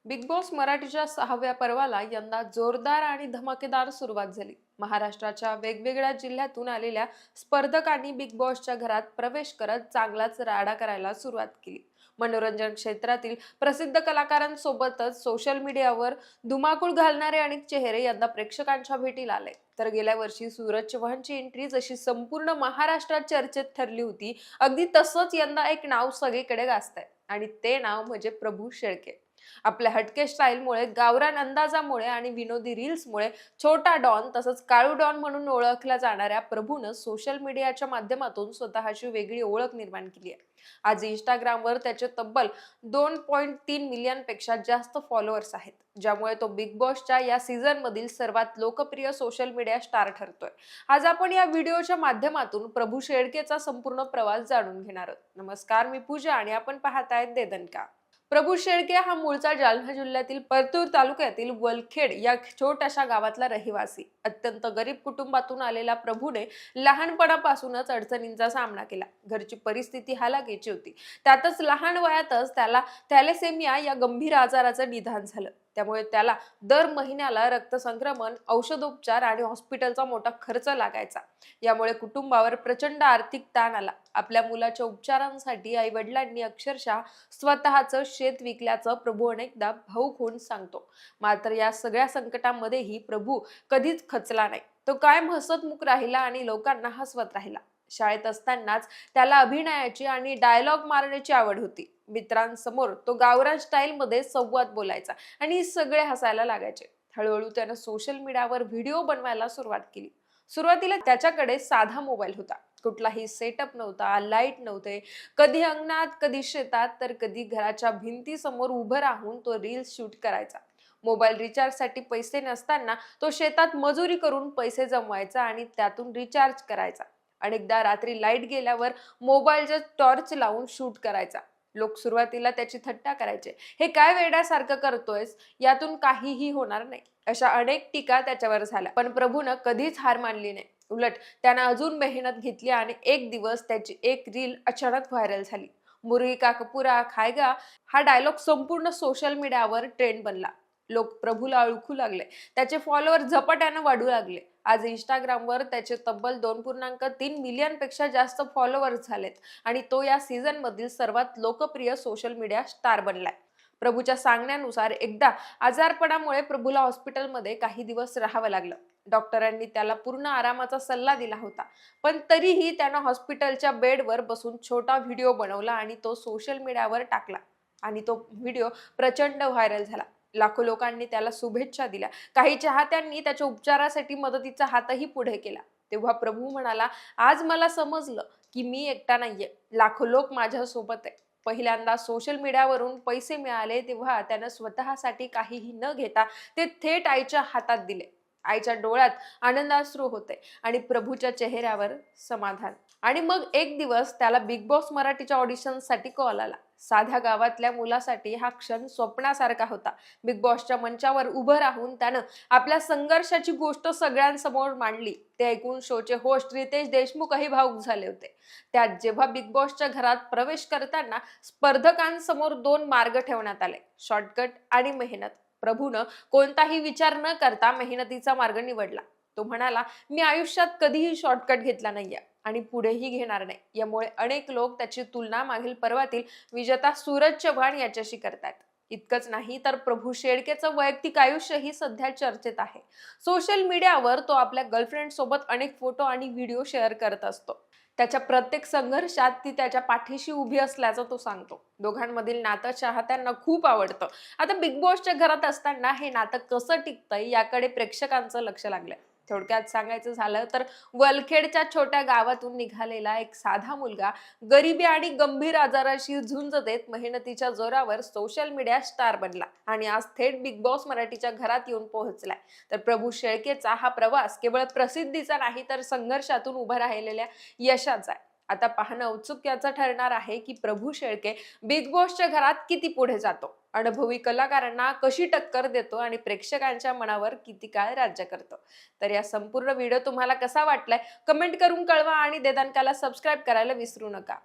Big boss मराठीच्या 6व्या पर्वाला यंदा जोरदार आणि धमाकेदार सुरुवात झाली. महाराष्ट्राच्या वेगवेगळ्या जिल्ह्यातून आलेल्या स्पर्धकांनी बिग बॉसच्या घरात प्रवेश करत चांगलाच राडा करायला सुरुवात केली. मनोरंजन क्षेत्रातील प्रसिद्ध कलाकारांसोबतच सोशल मीडियावर धुमाकूळ घालणारे अनेक चेहरे यंदा प्रेक्षकांच्या भेटीला आले. तर गेल्या वर्षी सूरज चव्हाणची एंट्री जशी संपूर्ण महाराष्ट्रात चर्चेत ठरली होती, अगदी तसंच यंदा एक नाव सगळीकडे गाजतंय आणि ते नाव म्हणजे प्रभू शेळके. आपल्या हटके स्टाईलमुळे, गावरान अंदाजामुळे आणि विनोदी रील्समुळे छोटा डॉन तसंच काळू डॉन म्हणून ओळखल्या जाणाऱ्या प्रभूनं सोशल मीडियाच्या माध्यमातून स्वतःची वेगळी ओळख निर्माण केली आहे. आज इंस्टाग्रामवर त्याचे तब्बल 2.3 मिलियन पेक्षा जास्त फॉलोअर्स आहेत, ज्यामुळे तो बिग बॉसच्या या सीझन मधील सर्वात लोकप्रिय सोशल मीडिया स्टार ठरतोय. आज आपण या व्हिडिओच्या माध्यमातून प्रभू शेळकेचा संपूर्ण प्रवास जाणून घेणार आहोत. नमस्कार, मी पूजा आणि आपण पाहतायत देदनका. प्रभू शेळके हा मूळचा जालना जिल्ह्यातील परतूर तालुक्यातील वलखेड या छोट्याशा गावातला रहिवासी. अत्यंत गरीब कुटुंबातून आलेल्या प्रभूने लहानपणापासूनच अडचणींचा सामना केला. घरची परिस्थिती हालाकीची होती. त्यातच लहान वयातच त्याला थॅलेसेमिया या गंभीर आजाराचं निदान झालं. त्यामुळे त्याला दर महिन्याला रक्तसंक्रमण, औषधोपचार आणि हॉस्पिटलचा मोठा खर्च लागायचा. यामुळे कुटुंबावर प्रचंड आर्थिक ताण आला. आपल्या मुलाच्या उपचारांसाठी आई वडिलांनी अक्षरशः स्वतःचं शेत विकल्याचं प्रभू अनेकदा भाऊक होऊन सांगतो. मात्र या सगळ्या संकटामध्येही प्रभू कधीच खचला नाही. तो कायम हसतमुख राहिला आणि लोकांना हसवत राहिला. शाळेत असतानाच त्याला अभिनयाची आणि डायलॉग मारण्याची आवड होती. मित्रांसमोर तो गावरान स्टाईल मध्ये संवाद बोलायचा आणि सगळे हसायला लागायचे. हळूहळू त्यानं सोशल मीडियावर व्हिडिओ बनवायला सुरुवात केली. सुरुवातीला त्याच्याकडे साधा मोबाईल होता. कुठलाही सेटअप नव्हता, लाईट नव्हते. कधी अंगणात, कधी शेतात, तर कधी घराच्या भिंतीसमोर उभं राहून तो रील्स शूट करायचा. मोबाईल रिचार्जसाठी पैसे नसताना तो शेतात मजुरी करून पैसे जमवायचा आणि त्यातून रिचार्ज करायचा. अनेकदा रात्री लाईट गेल्यावर मोबाईलचा टॉर्च लावून शूट करायचा. लोक सुरुवातीला त्याची थट्टा करायचे, हे काय वेड्यासारखं करतोयस, यातून काहीही होणार नाही, अशा अनेक टीका त्याच्यावर झाल्या. पण प्रभूनं कधीच हार मानली नाही. उलट त्यानं अजून मेहनत घेतली आणि एक दिवस त्याची एक रील अचानक व्हायरल झाली. मुर्गी का कपुरा खायगा हा डायलॉग संपूर्ण सोशल मीडियावर ट्रेंड बनला. लोक प्रभूला ओळखू लागले. त्याचे फॉलोअर झपाट्यानं वाढू लागले. आज इंस्टाग्रामवर त्याचे तब्बल 2.3 मिलियन पेक्षा जास्त फॉलोअर्स झालेत आणि तो या सीझन मधील सर्वात लोकप्रिय सोशल मीडिया स्टार बनलाय. प्रभूच्या सांगण्यानुसार एकदा आजारपणामुळे प्रभूला हॉस्पिटलमध्ये काही दिवस राहावं लागलं. डॉक्टरांनी त्याला पूर्ण आरामाचा सल्ला दिला होता, पण तरीही त्यानं हॉस्पिटलच्या बेडवर बसून छोटा व्हिडिओ बनवला आणि तो सोशल मीडियावर टाकला. आणि तो व्हिडिओ प्रचंड व्हायरल झाला. लाखो लोकांनी त्याला शुभेच्छा दिल्या. काही चाहत्यांनी त्याच्या उपचारासाठी मदतीचा हातही पुढे केला. तेव्हा प्रभू म्हणाला, आज मला समजलं की मी एकटा नाहीये, लाखो लोक माझ्या सोबत आहे. पहिल्यांदा सोशल मीडियावरून पैसे मिळाले तेव्हा त्यानं स्वतःसाठी काहीही न घेता ते थेट आईच्या हातात दिले. आईच्या डोळ्यात आनंदाश्रू होते आणि प्रभूच्या चेहऱ्यावर समाधान. आणि मग एक दिवस त्याला बिग बॉस मराठीच्या ऑडिशनसाठी कॉल आला. साध्या गावातल्या मुलासाठी हा क्षण स्वप्नासारखा होता. बिग बॉसच्या मंचावर उभं राहून त्यानं आपल्या संघर्षाची गोष्ट सगळ्यांसमोर मांडली. ते ऐकून शोचे होस्ट रितेश देशमुखही भावुक झाले होते. त्यात जेव्हा बिग बॉसच्या घरात प्रवेश करताना स्पर्धकांसमोर 2 मार्ग ठेवण्यात आले, शॉर्टकट आणि मेहनत. प्रभूनं कोणताही विचार न करता मेहनतीचा मार्ग निवडला. तो म्हणाला, मी आयुष्यात कधीही शॉर्टकट घेतला नाहीये आणि पुढेही घेणार नाही. यामुळे अनेक लोक त्याची तुलना मागील पर्वातील विजेता सूरज चव्हाण याच्याशी करतात. इतकंच नाही तर प्रभू शेळकेचं वैयक्तिक आयुष्यही सध्या चर्चेत आहे. सोशल मीडियावर तो आपल्या गर्लफ्रेंड सोबत अनेक फोटो आणि व्हिडिओ शेअर करत असतो. त्याच्या प्रत्येक संघर्षात ती त्याच्या पाठीशी उभी असल्याचं तो सांगतो. दोघांमधील नातं चाहत्यांना खूप आवडतं. आता बिग बॉसच्या घरात असताना हे नातं कसं टिकतंय याकडे प्रेक्षकांचं लक्ष लागलंय. थोडक्यात सांगायचं झालं तर वलखेडच्या छोट्या गावातून निघालेला एक साधा मुलगा गरिबी आणि गंभीर आजाराशी झुंज देत मेहनतीच्या जोरावर सोशल मीडिया स्टार बनला आणि आज थेट बिग बॉस मराठीच्या घरात येऊन पोहोचलाय. तर प्रभू शेळकेचा हा प्रवास केवळ प्रसिद्धीचा नाही तर संघर्षातून उभा राहिलेल्या यशाचा आहे. आता पाहणं औत्सुक्याचं ठरणार आहे की प्रभू शेळके बिग बॉसच्या घरात किती पुढे जातो, अनुभवी कलाकारांना कशी टक्कर देतो आणि प्रेक्षकांच्या मनावर किती काळ राज्य करतो. तर या संपूर्ण व्हिडिओ तुम्हाला कसा वाटलाय कमेंट करून कळवा आणि देदानकाला सबस्क्राईब करायला विसरू नका.